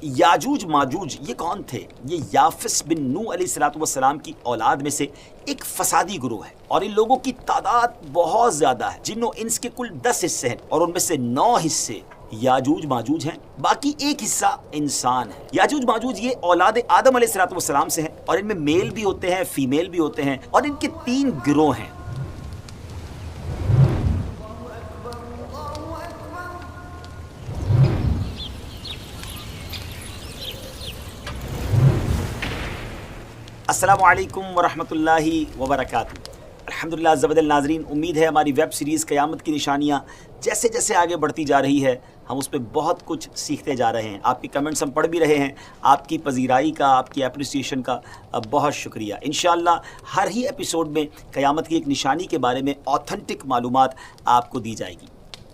یاجوج ماجوج یہ کون تھے؟ یہ یافس بن نوح علیہ السلام کی اولاد میں سے ایک فسادی گروہ ہے، اور ان لوگوں کی تعداد بہت زیادہ ہے۔ جن و انس کے کل 10 حصے ہیں، اور ان میں سے 9 حصے یاجوج ماجوج ہیں، باقی ایک حصہ انسان ہے۔ یاجوج ماجوج یہ اولاد آدم علیہ السلام سے ہیں، اور ان میں میل بھی ہوتے ہیں، فیمیل بھی ہوتے ہیں، اور ان کے 3 گروہ ہیں۔ السلام علیکم ورحمۃ اللہ وبرکاتہ۔ الحمدللہ زبد الناظرین، امید ہے ہماری ویب سیریز قیامت کی نشانیاں جیسے جیسے آگے بڑھتی جا رہی ہے ہم اس پہ بہت کچھ سیکھتے جا رہے ہیں۔ آپ کی کمنٹس ہم پڑھ بھی رہے ہیں، آپ کی پذیرائی کا، آپ کی اپریسیشن کا بہت شکریہ۔ انشاءاللہ ہر ہی ایپیسوڈ میں قیامت کی ایک نشانی کے بارے میں اوتھنٹک معلومات آپ کو دی جائے گی۔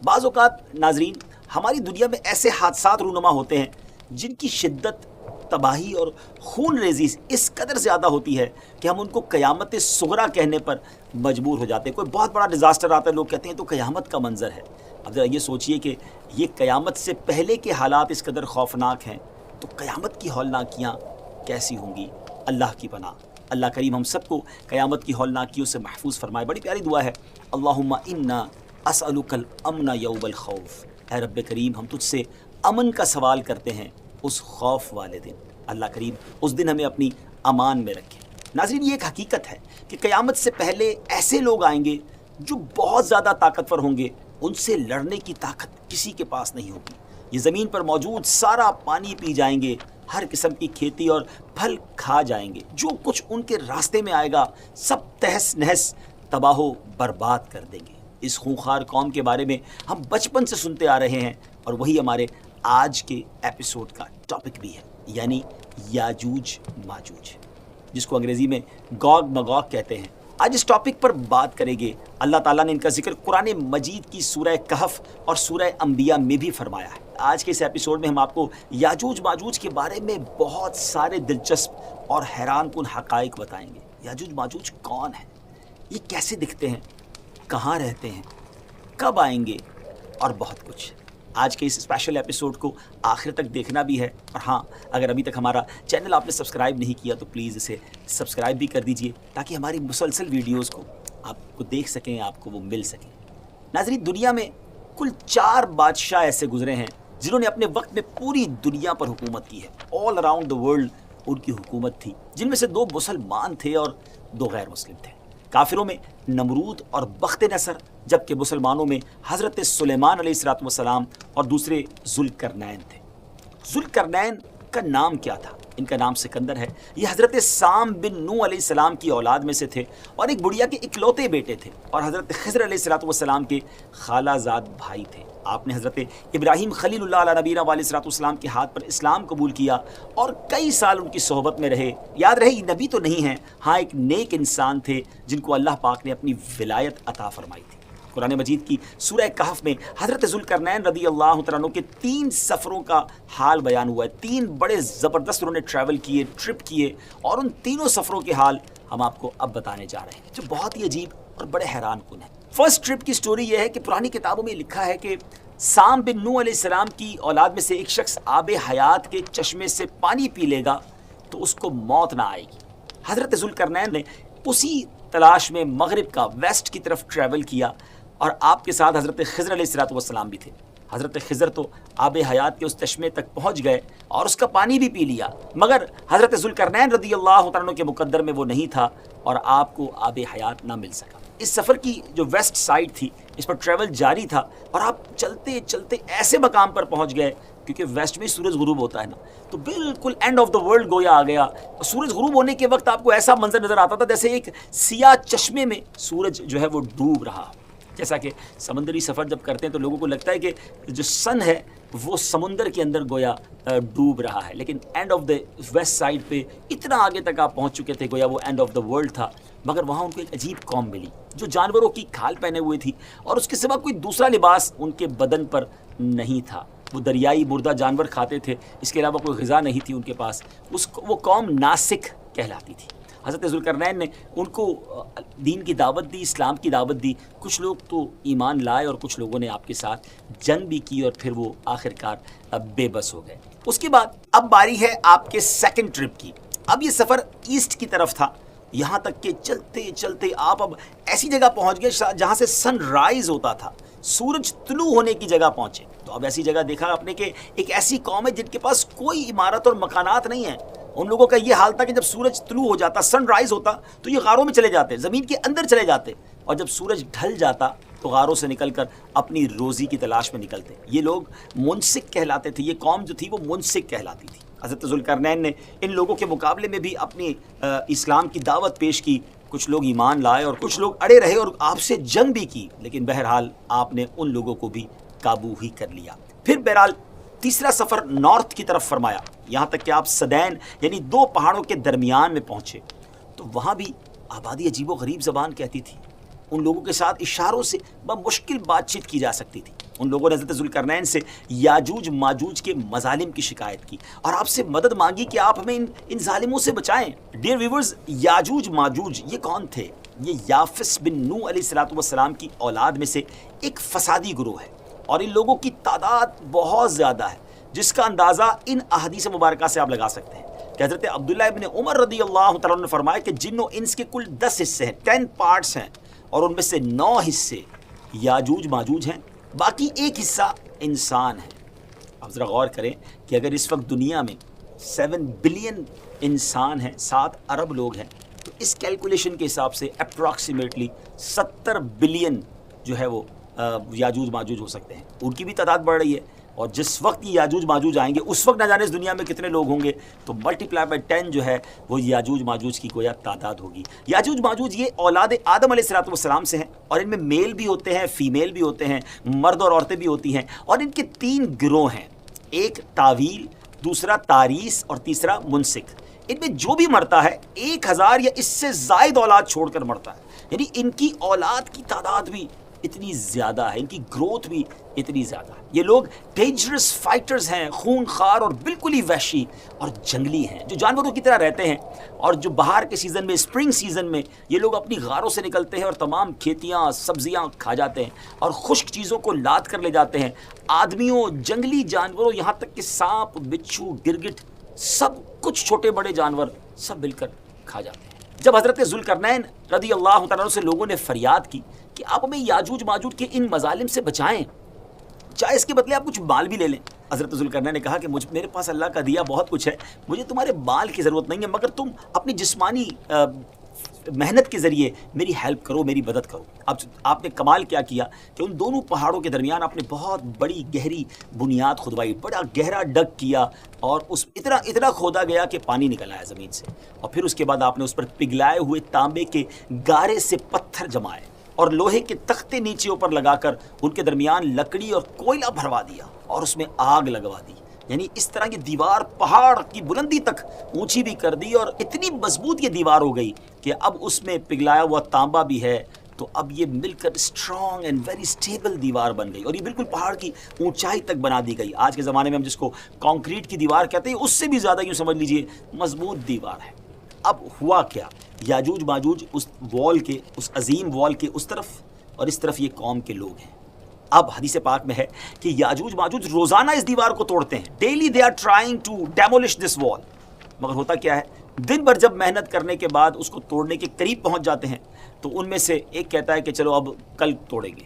بعض اوقات ناظرین، ہماری دنیا میں ایسے حادثات رونما ہوتے ہیں جن کی شدت، تباہی اور خون ریزی اس قدر زیادہ ہوتی ہے کہ ہم ان کو قیامت صغریٰ کہنے پر مجبور ہو جاتے ہیں۔ کوئی بہت بڑا ڈیزاسٹر آتا ہے، لوگ کہتے ہیں تو قیامت کا منظر ہے۔ اب ذرا یہ سوچئے کہ یہ قیامت سے پہلے کے حالات اس قدر خوفناک ہیں، تو قیامت کی ہولناکیاں کیسی ہوں گی؟ اللہ کی پناہ، اللہ کریم ہم سب کو قیامت کی ہولناکیوں سے محفوظ فرمائے۔ بڑی پیاری دعا ہے، اللہم انا اسألک الامن یوم الخوف۔ اے رب کریم، ہم تجھ سے امن کا سوال کرتے ہیں اس خوف والے دن۔ اللہ کریم اس دن ہمیں اپنی امان میں رکھے۔ ناظرین، یہ ایک حقیقت ہے کہ قیامت سے پہلے ایسے لوگ آئیں گے جو بہت زیادہ طاقتور ہوں گے، ان سے لڑنے کی طاقت کسی کے پاس نہیں ہوگی۔ یہ زمین پر موجود سارا پانی پی جائیں گے، ہر قسم کی کھیتی اور پھل کھا جائیں گے، جو کچھ ان کے راستے میں آئے گا سب تہس نہس تباہ و برباد کر دیں گے۔ اس خونخوار قوم کے بارے میں ہم بچپن سے سنتے آ رہے ہیں، اور وہی ہمارے آج کے ایپیسوڈ کا ٹاپک بھی ہے، یعنی یاجوج ماجوج، جس کو انگریزی میں گوگ مگوگ کہتے ہیں۔ آج اس ٹاپک پر بات کریں گے۔ اللہ تعالیٰ نے ان کا ذکر قرآن مجید کی سورہ کہف اور سورہ انبیاء میں بھی فرمایا ہے۔ آج کے اس ایپیسوڈ میں ہم آپ کو یاجوج ماجوج کے بارے میں بہت سارے دلچسپ اور حیران کن حقائق بتائیں گے۔ یاجوج ماجوج کون ہیں؟ یہ کیسے دکھتے ہیں؟ کہاں رہتے ہیں؟ کب آئیں گے؟ اور بہت کچھ۔ آج کے اس اسپیشل ایپیسوڈ کو آخر تک دیکھنا بھی ہے، اور ہاں، اگر ابھی تک ہمارا چینل آپ نے سبسکرائب نہیں کیا تو پلیز اسے سبسکرائب بھی کر دیجئے، تاکہ ہماری مسلسل ویڈیوز کو آپ کو دیکھ سکیں، آپ کو وہ مل سکیں۔ ناظرین، دنیا میں کل 4 بادشاہ ایسے گزرے ہیں جنہوں نے اپنے وقت میں پوری دنیا پر حکومت کی ہے۔ All around the world in کی حکومت تھی، جن میں سے 2 مسلمان تھے اور 2 غیر مسلم تھے۔ کافروں میں نمرود اور بخت نصر، جبکہ مسلمانوں میں حضرت سلیمان علیہ السلام اور دوسرے ذوالقرنین تھے۔ ذوالقرنین کا نام کیا تھا؟ ان کا نام سکندر ہے۔ یہ حضرت سام بن نوح علیہ السلام کی اولاد میں سے تھے، اور ایک بڑھیا کے اکلوتے بیٹے تھے، اور حضرت خضر علیہ السلام کے خالہ زاد بھائی تھے۔ آپ نے حضرت ابراہیم خلیل اللہ علیہ نبینا علیہ السلام کے ہاتھ پر اسلام قبول کیا، اور کئی سال ان کی صحبت میں رہے۔ یاد رہے، یہ نبی تو نہیں ہیں، ہاں ایک نیک انسان تھے جن کو اللہ پاک نے اپنی ولایت عطا فرمائی تھی۔ قرآن مجید کی سورہ کہف میں حضرت ذوالقرنین رضی اللہ تعالیٰ عنہ کے 3 سفروں کا حال بیان ہوا ہے۔ 3 بڑے زبردست انہوں نے ٹریول کیے، ٹرپ کیے، اور ان تینوں سفروں کے حال ہم آپ کو اب بتانے جا رہے ہیں، جو بہت ہی عجیب اور بڑے حیران کن ہیں۔ فرسٹ ٹرپ کی سٹوری یہ ہے کہ پرانی کتابوں میں لکھا ہے کہ سام بن نوح علیہ السلام کی اولاد میں سے ایک شخص آب حیات کے چشمے سے پانی پی لے گا تو اس کو موت نہ آئے گی۔ حضرت ذوالقرنین نے اسی تلاش میں مغرب کا ویسٹ کی طرف ٹریول کیا، اور آپ کے ساتھ حضرت خضر علیہ السلام بھی تھے۔ حضرت خضر تو آب حیات کے اس چشمے تک پہنچ گئے اور اس کا پانی بھی پی لیا، مگر حضرت ذوالقرنین رضی اللہ عنہ کے مقدر میں وہ نہیں تھا، اور آپ کو آب حیات نہ مل سکا۔ اس سفر کی جو ویسٹ سائڈ تھی، اس پر ٹریول جاری تھا، اور آپ چلتے چلتے ایسے مقام پر پہنچ گئے، کیونکہ ویسٹ میں سورج غروب ہوتا ہے نا، تو بالکل اینڈ آف دا ورلڈ گویا آ گیا۔ سورج غروب ہونے کے وقت آپ کو ایسا منظر نظر آتا تھا جیسے ایک سیاہ چشمے میں سورج جو ہے وہ ڈوب رہا۔ جیسا کہ سمندری سفر جب کرتے ہیں تو لوگوں کو لگتا ہے کہ جو سن ہے وہ سمندر کے اندر گویا ڈوب رہا ہے، لیکن and of the west side پہ اتنا آگے تک آپ پہنچ چکے تھے، گویا وہ اینڈ آف دا ورلڈ تھا۔ مگر وہاں ان کو ایک عجیب قوم ملی جو جانوروں کی کھال پہنے ہوئے تھی، اور اس کے سوا کوئی دوسرا لباس ان کے بدن پر نہیں تھا۔ وہ دریائی مردہ جانور کھاتے تھے، اس کے علاوہ کوئی غذا نہیں تھی ان کے پاس۔ وہ قوم ناسک کہلاتی تھی۔ حضرت ذوالقرنین نے ان کو دین کی دعوت دی، اسلام کی دعوت دی. کچھ لوگ تو ایمان لائے اور کچھ لوگوں نے آپ کے ساتھ جنگ بھی کی اور پھر وہ آخرکار بے بس ہو گئے. اس کے بعد اب باری ہے آپ کے سیکنڈ ٹرپ کی. اب یہ سفر ایسٹ کی طرف تھا، یہاں تک کہ چلتے چلتے آپ اب ایسی جگہ پہنچ گئے جہاں سے سن رائز ہوتا تھا، سورج طلوع ہونے کی جگہ پہنچے. تو اب ایسی جگہ دیکھا آپ نے کہ ایک ایسی قوم ہے جن کے پاس کوئی عمارت اور مکانات نہیں ہیں. ان لوگوں کا یہ حال تھا کہ جب سورج طلوع ہو جاتا، سن رائز ہوتا، تو یہ غاروں میں چلے جاتے، زمین کے اندر چلے جاتے، اور جب سورج ڈھل جاتا تو غاروں سے نکل کر اپنی روزی کی تلاش میں نکلتے. یہ لوگ منسک کہلاتے تھے، یہ قوم جو تھی وہ منسک کہلاتی تھی. حضرت ذوالقرنین نے ان لوگوں کے مقابلے میں بھی اپنی اسلام کی دعوت پیش کی. کچھ لوگ ایمان لائے اور کچھ لوگ اڑے رہے اور آپ سے جنگ بھی کی، لیکن بہرحال آپ نے ان لوگوں کو بھی قابو ہی کر لیا. پھر بہرحال تیسرا سفر نارتھ کی طرف فرمایا، یہاں تک کہ آپ سدین یعنی دو پہاڑوں کے درمیان میں پہنچے. تو وہاں بھی آبادی عجیب و غریب زبان کہتی تھی. ان لوگوں کے ساتھ اشاروں سے بمشکل بات چیت کی جا سکتی تھی. ان لوگوں نے حضرت ذوالقرنین سے یاجوج ماجوج کے مظالم کی شکایت کی اور آپ سے مدد مانگی کہ آپ ہمیں ان ظالموں سے بچائیں. ڈیئر ویورز، یاجوج ماجوج یہ کون تھے؟ یہ یافس بن نوح علیہ السلام کی اولاد میں سے ایک فسادی گروہ ہے، اور ان لوگوں کی تعداد بہت زیادہ ہے، جس کا اندازہ ان احادیث مبارکہ سے آپ لگا سکتے ہیں کہ حضرت عبداللہ ابن عمر رضی اللہ تعالیٰ عنہ نے فرمایا کہ جن و انس کے کل 10 حصے ہیں، 10 پارٹس ہیں، اور ان میں سے 9 حصے یاجوج ماجوج ہیں، باقی ایک حصہ انسان ہے. اب ذرا غور کریں کہ اگر اس وقت دنیا میں 7 بلین انسان ہیں، 7 ارب لوگ ہیں، تو اس کیلکولیشن کے حساب سے اپروکسیمیٹلی 70 بلین جو ہے وہ یاجوج ماجوج ہو سکتے ہیں. ان کی بھی تعداد بڑھ رہی ہے، اور جس وقت یہ یاجوج ماجوج آئیں گے اس وقت نہ جانے اس دنیا میں کتنے لوگ ہوں گے. تو ملٹیپلائی بائی 10 جو ہے وہ یاجوج ماجوج کی گویا تعداد ہوگی. یاجوج ماجوج یہ اولاد آدم علیہ السلام سے ہیں، اور ان میں میل بھی ہوتے ہیں، فیمیل بھی ہوتے ہیں، مرد اور عورتیں بھی ہوتی ہیں. اور ان کے 3 گروہ ہیں، ایک طاویل، دوسرا تاریس اور تیسرا منسک. ان میں جو بھی مرتا ہے 1000 یا اس سے زائد اولاد چھوڑ کر مرتا ہے. یعنی ان کی اولاد کی تعداد بھی اتنی زیادہ ہے، ان کی گروتھ بھی اتنی زیادہ ہے. یہ لوگ ڈینجرس فائٹرز ہیں، خون خار اور بالکل ہی وحشی اور جنگلی ہیں، جو جانوروں کی طرح رہتے ہیں. اور جو بہار کے سیزن میں، اسپرنگ سیزن میں، یہ لوگ اپنی غاروں سے نکلتے ہیں اور تمام کھیتیاں سبزیاں کھا جاتے ہیں اور خشک چیزوں کو لاد کر لے جاتے ہیں. آدمیوں، جنگلی جانوروں، یہاں تک کہ سانپ، بچھو، گرگٹ، سب کچھ چھوٹے بڑے جانور سب مل کر کھا جاتے ہیں. جب حضرت ذوالقرنین رضی اللہ تعالیٰ عنہ سے لوگوں نے فریاد کی کہ آپ ہمیں یاجوج ماجوج کے ان مظالم سے بچائیں، چاہے اس کے بدلے آپ کچھ مال بھی لے لیں. حضرت ذوالقرنین نے کہا کہ میرے پاس اللہ کا دیا بہت کچھ ہے، مجھے تمہارے مال کی ضرورت نہیں ہے، مگر تم اپنی جسمانی محنت کے ذریعے میری ہیلپ کرو، میری مدد کرو. اب آپ نے کمال کیا کیا کہ ان دونوں پہاڑوں کے درمیان آپ نے بہت بڑی گہری بنیاد کھدوائی، بڑا گہرا ڈگ کیا، اور اس اتنا کھودا گیا کہ پانی نکل آیا زمین سے. اور پھر اس کے بعد آپ نے اس پر پگھلائے ہوئے تانبے کے گارے سے پتھر جمائے اور لوہے کے تختے نیچے اوپر لگا کر ان کے درمیان لکڑی اور کوئلہ بھروا دیا اور اس میں آگ لگوا دی. یعنی اس طرح کی دیوار پہاڑ کی بلندی تک اونچی بھی کر دی، اور اتنی مضبوط یہ دیوار ہو گئی کہ اب اس میں پگھلایا ہوا تانبا بھی ہے، تو اب یہ مل کر اسٹرانگ اینڈ ویری اسٹیبل دیوار بن گئی، اور یہ بالکل پہاڑ کی اونچائی تک بنا دی گئی. آج کے زمانے میں ہم جس کو کانکریٹ کی دیوار کہتے ہیں، اس سے بھی زیادہ یوں سمجھ لیجئے مضبوط دیوار ہے. اب ہوا کیا، یاجوج ماجوج اس وال کے، اس عظیم وال کے اس طرف اور اس طرف یہ قوم کے لوگ ہیں. اب حدیث پاک میں ہے کہ یاجوج ماجوج روزانہ اس دیوار کو توڑتے ہیں. Daily they are trying to demolish this wall. مگر ہوتا کیا ہے، دن بھر جب محنت کرنے کے بعد اس کو توڑنے کے قریب پہنچ جاتے ہیں تو ان میں سے ایک کہتا ہے کہ چلو اب کل توڑیں گے،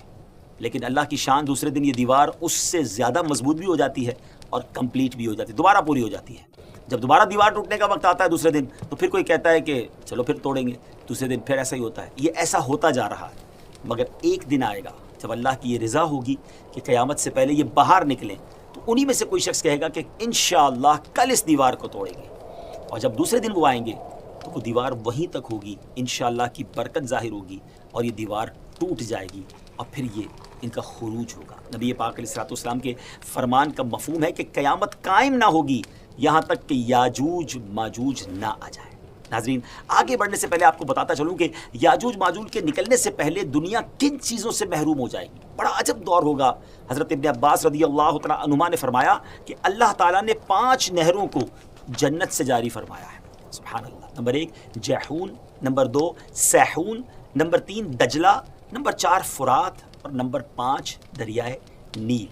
لیکن اللہ کی شان دوسرے دن یہ دیوار اس سے زیادہ مضبوط بھی ہو جاتی ہے اور کمپلیٹ بھی ہو جاتی ہے، دوبارہ پوری ہو جاتی ہے. جب دوبارہ دیوار ٹوٹنے کا وقت آتا ہے دوسرے دن، تو پھر کوئی کہتا ہے کہ چلو پھر توڑیں گے، دوسرے دن پھر ایسا ہی ہوتا ہے. یہ ایسا ہوتا جا رہا ہے، مگر ایک دن آئے گا جب اللہ کی یہ رضا ہوگی کہ قیامت سے پہلے یہ باہر نکلیں، تو انہی میں سے کوئی شخص کہے گا کہ انشاءاللہ کل اس دیوار کو توڑیں گے. اور جب دوسرے دن وہ آئیں گے تو وہ دیوار وہیں تک ہوگی، انشاءاللہ کی برکت ظاہر ہوگی اور یہ دیوار ٹوٹ جائے گی، اور پھر یہ ان کا خروج ہوگا. نبی پاک علیہ السلام کے فرمان کا مفہوم ہے کہ قیامت قائم نہ ہوگی یہاں تک کہ یاجوج ماجوج نہ آ جائے. ناظرین، آگے بڑھنے سے پہلے آپ کو بتاتا چلوں کہ یاجوج ماجوج کے نکلنے سے پہلے دنیا کن چیزوں سے محروم ہو جائے گی. بڑا عجب دور ہوگا. حضرت ابن عباس رضی اللہ تعالیٰ عنہما نے فرمایا کہ اللہ تعالیٰ نے 5 نہروں کو جنت سے جاری فرمایا ہے. سبحان اللہ. نمبر 1 جیحون، نمبر 2 سیحون، نمبر 3 دجلہ، نمبر 4 فرات اور نمبر 5 دریائے نیل.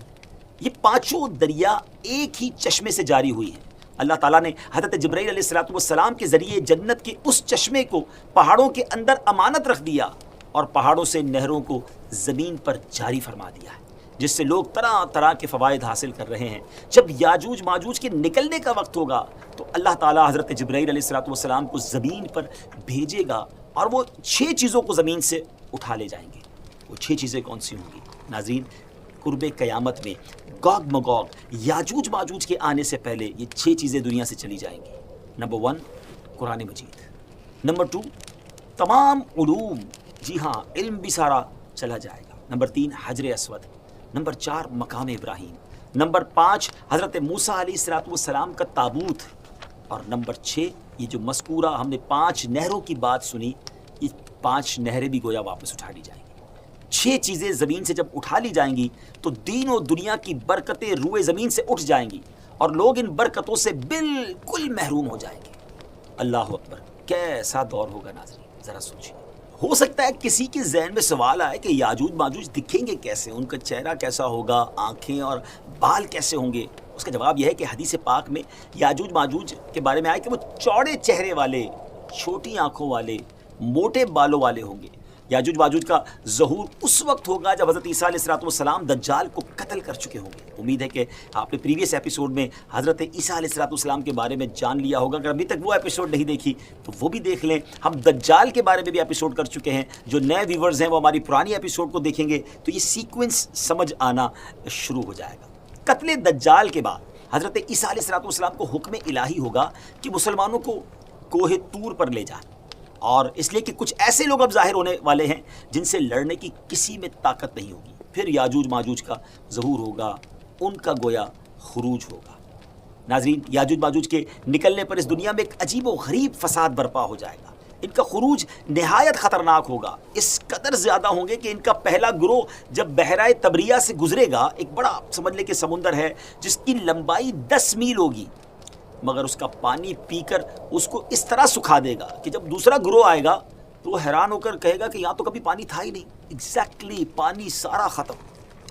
یہ پانچوں دریا ایک ہی چشمے سے جاری ہوئی ہیں. اللہ تعالیٰ نے حضرت جبرائیل علیہ السلام کے ذریعے جنت کے اس چشمے کو پہاڑوں کے اندر امانت رکھ دیا اور پہاڑوں سے نہروں کو زمین پر جاری فرما دیا ہے، جس سے لوگ طرح طرح کے فوائد حاصل کر رہے ہیں. جب یاجوج ماجوج کے نکلنے کا وقت ہوگا تو اللہ تعالیٰ حضرت جبرائیل علیہ السلام کو زمین پر بھیجے گا اور وہ 6 چیزوں کو زمین سے اٹھا لے جائیں گے. وہ 6 چیزیں کون سی ہوں گی ناظرین؟ قرب قیامت میں گوگ مگوگ یاجوج ماجوج کے آنے سے پہلے یہ 6 چیزیں دنیا سے چلی جائیں گی. نمبر 1 قرآن مجید، نمبر 2 تمام علوم، جی ہاں علم بھی سارا چلا جائے گا. نمبر 3 حجر اسود، نمبر 4 مقام ابراہیم، نمبر 5 حضرت موسیٰ علیہ السلام کا تابوت، اور نمبر 6 یہ جو مذکورہ ہم نے 5 نہروں کی بات سنی، یہ 5 نہریں بھی گویا واپس اٹھا لی جائیں گی. 6 چیزیں زمین سے جب اٹھا لی جائیں گی تو دین و دنیا کی برکتیں روئے زمین سے اٹھ جائیں گی اور لوگ ان برکتوں سے بالکل محروم ہو جائیں گے. اللہ اکبر، کیسا دور ہوگا ناظرین، ذرا سوچیے. ہو سکتا ہے کسی کے ذہن میں سوال آئے کہ یاجوج ماجوج دکھیں گے کیسے، ان کا چہرہ کیسا ہوگا، آنکھیں اور بال کیسے ہوں گے. اس کا جواب یہ ہے کہ حدیث پاک میں یاجوج ماجوج کے بارے میں آئے کہ وہ چوڑے چہرے والے، چھوٹی آنکھوں والے، موٹے بالوں والے ہوں گے. یاجوج ماجوج کا ظہور اس وقت ہوگا جب حضرت عیسیٰ علیہ السلام دجال کو قتل کر چکے ہوں گے. امید ہے کہ آپ نے پریویس ایپیسوڈ میں حضرت عیسیٰ علیہ السلام کے بارے میں جان لیا ہوگا. اگر ابھی تک وہ ایپیسوڈ نہیں دیکھی تو وہ بھی دیکھ لیں. ہم دجال کے بارے میں بھی ایپیسوڈ کر چکے ہیں. جو نئے ویورز ہیں وہ ہماری پرانی ایپیسوڈ کو دیکھیں گے تو یہ سیکوینس سمجھ آنا شروع ہو جائے گا. قتل دجال کے بعد حضرت عیسیٰ علیہ السلام کو حکم الہی ہوگا کہ مسلمانوں کو کوہ طور پر لے جائیں، اور اس لیے کہ کچھ ایسے لوگ اب ظاہر ہونے والے ہیں جن سے لڑنے کی کسی میں طاقت نہیں ہوگی. پھر یاجوج ماجوج کا ظہور ہوگا، ان کا گویا خروج ہوگا. ناظرین، یاجوج ماجوج کے نکلنے پر اس دنیا میں ایک عجیب و غریب فساد برپا ہو جائے گا. ان کا خروج نہایت خطرناک ہوگا. اس قدر زیادہ ہوں گے کہ ان کا پہلا گروہ جب بحیرہ تبریہ سے گزرے گا، ایک بڑا سمجھ لے کہ سمندر ہے جس کی لمبائی 10 میل ہوگی، مگر اس کا پانی پی کر اس کو اس طرح سکھا دے گا کہ جب دوسرا گروہ آئے گا تو وہ حیران ہو کر کہے گا کہ یہاں تو کبھی پانی تھا ہی نہیں. ایگزیکٹلی پانی سارا ختم.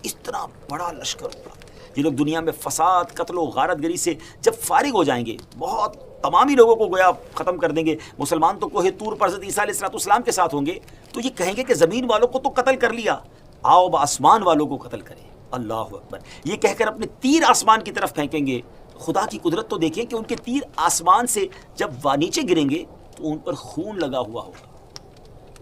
اس طرح بڑا لشکر ہوگا. یہ لوگ دنیا میں فساد، قتل و غارت گری سے جب فارغ ہو جائیں گے، بہت تمامی لوگوں کو گویا ختم کر دیں گے. مسلمان تو کوہ طور پر حضرت عیسیٰ علیہ السلام کے ساتھ ہوں گے تو یہ کہیں گے کہ زمین والوں کو تو قتل کر لیا، آؤ اب آسمان والوں کو قتل کریں. اللہ اکبر. یہ کہہ کر اپنے تیر آسمان کی طرف پھینکیں گے. خدا کی قدرت تو دیکھیں کہ ان کے تیر آسمان سے جب نیچے گریں گے تو ان پر خون لگا ہوا ہوگا.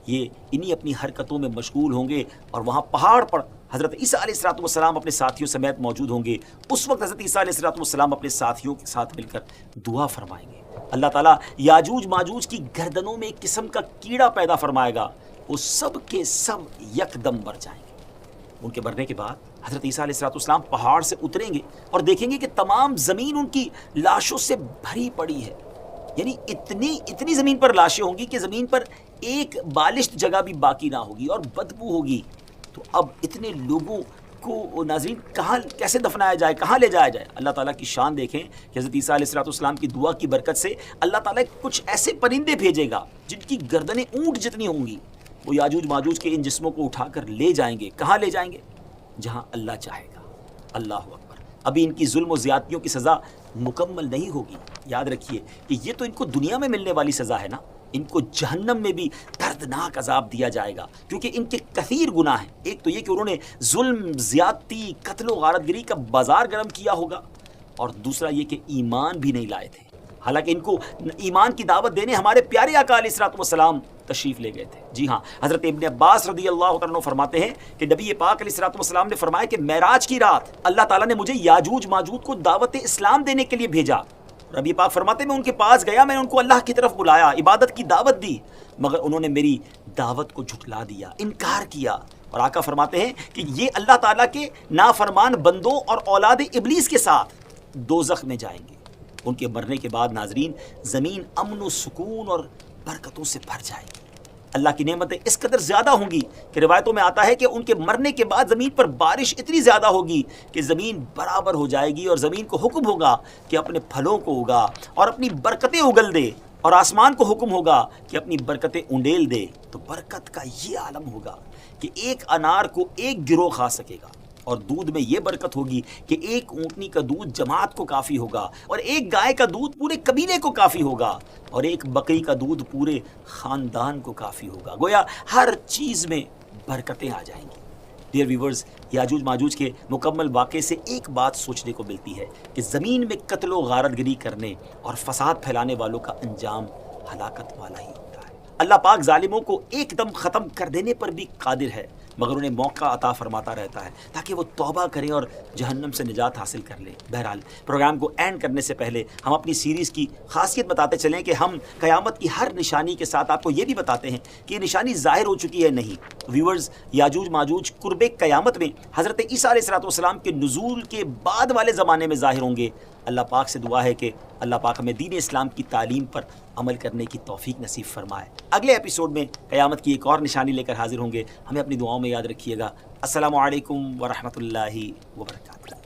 یہ انہی اپنی حرکتوں میں مشغول ہوں گے اور وہاں پہاڑ پر حضرت عیسیٰ علیہ السلام اپنے ساتھیوں سمیت موجود ہوں گے. اس وقت حضرت عیسیٰ علیہ السلام اپنے ساتھیوں کے ساتھ مل کر دعا فرمائیں گے. اللہ تعالیٰ یاجوج ماجوج کی گردنوں میں ایک قسم کا کیڑا پیدا فرمائے گا. وہ سب کے سب یکدم مر جائیں گے. ان کے مرنے کے بعد حضرت عیسیٰ علیہ السلام پہاڑ سے اتریں گے اور دیکھیں گے کہ تمام زمین ان کی لاشوں سے بھری پڑی ہے. یعنی اتنی زمین پر لاشیں ہوں گی کہ زمین پر ایک بالشت جگہ بھی باقی نہ ہوگی اور بدبو ہوگی. تو اب اتنے لوگوں کو ناظرین کہاں کیسے دفنایا جائے، کہاں لے جایا جائے؟ اللہ تعالیٰ کی شان دیکھیں کہ حضرت عیسیٰ علیہ السلام کی دعا کی برکت سے اللہ تعالیٰ کچھ ایسے پرندے بھیجے گا جن کی گردنیں اونٹ جتنی ہوں گی. وہ یاجوج ماجوج کے ان جسموں کو اٹھا کر لے جائیں گے. کہاں لے جائیں گے؟ جہاں اللہ چاہے گا. اللہ اکبر. ابھی ان کی ظلم و زیادتیوں کی سزا مکمل نہیں ہوگی. یاد رکھیے کہ یہ تو ان کو دنیا میں ملنے والی سزا ہے نا. ان کو جہنم میں بھی دردناک عذاب دیا جائے گا کیونکہ ان کے کثیر گناہ ہیں. ایک تو یہ کہ انہوں نے ظلم، زیادتی، قتل و غارت گری کا بازار گرم کیا ہوگا، اور دوسرا یہ کہ ایمان بھی نہیں لائے تھے. حالانکہ ان کو ایمان کی دعوت دینے ہمارے پیارے آقا علیہ السلام تشریف لے گئے تھے. جی ہاں، حضرت ابن عباس رضی اللہ تعالیٰ عنہ فرماتے ہیں کہ نبی پاک علیہ السلام نے فرمایا کہ معراج کی رات اللہ تعالیٰ نے مجھے یاجوج ماجوج کو دعوت اسلام دینے کے لیے بھیجا. نبی پاک فرماتے میں ان کے پاس گیا، میں نے ان کو اللہ کی طرف بلایا، عبادت کی دعوت دی، مگر انہوں نے میری دعوت کو جھٹلا دیا، انکار کیا. اور آقا فرماتے ہیں کہ یہ اللہ تعالیٰ کے نافرمان بندوں اور اولاد ابلیس کے ساتھ دوزخ میں جائیں گے. ان کے مرنے کے بعد ناظرین زمین امن و سکون اور برکتوں سے بھر جائے گی. اللہ کی نعمتیں اس قدر زیادہ ہوں گی کہ روایتوں میں آتا ہے کہ ان کے مرنے کے بعد زمین پر بارش اتنی زیادہ ہوگی کہ زمین برابر ہو جائے گی اور زمین کو حکم ہوگا کہ اپنے پھلوں کو اگا اور اپنی برکتیں اگل دے اور آسمان کو حکم ہوگا کہ اپنی برکتیں انڈیل دے، تو برکت کا یہ عالم ہوگا کہ ایک انار کو ایک گروہ کھا سکے گا، اور دودھ میں یہ برکت ہوگی کہ ایک اونٹنی کا دودھ جماعت کو کافی ہوگا، اور ایک گائے کا دودھ پورے قبیلے کو کافی ہوگا، اور ایک بکری کا دودھ پورے خاندان کو کافی ہوگا۔ گویا ہر چیز میں برکتیں آ جائیں گی۔ ڈیئر ویورز، یاجوج ماجوج کے مکمل واقعے سے ایک بات سوچنے کو ملتی ہے کہ زمین میں قتل و غارت گری کرنے اور فساد پھیلانے والوں کا انجام ہلاکت والا ہی ہوتا ہے۔ اللہ پاک ظالموں کو ایک دم ختم کر دینے پر بھی قادر ہے، مگر انہیں موقع عطا فرماتا رہتا ہے تاکہ وہ توبہ کریں اور جہنم سے نجات حاصل کر لیں۔ بہرحال پروگرام کو اینڈ کرنے سے پہلے ہم اپنی سیریز کی خاصیت بتاتے چلیں کہ ہم قیامت کی ہر نشانی کے ساتھ آپ کو یہ بھی بتاتے ہیں کہ یہ نشانی ظاہر ہو چکی ہے نہیں۔ ویورز، یاجوج ماجوج قرب قیامت میں حضرت عیسیٰ علیہ السلام کے نزول کے بعد والے زمانے میں ظاہر ہوں گے۔ اللہ پاک سے دعا ہے کہ اللہ پاک ہمیں دین اسلام کی تعلیم پر عمل کرنے کی توفیق نصیب فرمائے۔ اگلے ایپیسوڈ میں قیامت کی ایک اور نشانی لے کر حاضر ہوں گے۔ ہمیں اپنی دعاؤں میں یاد رکھیے گا۔ السلام علیکم ورحمۃ اللہ وبرکاتہ۔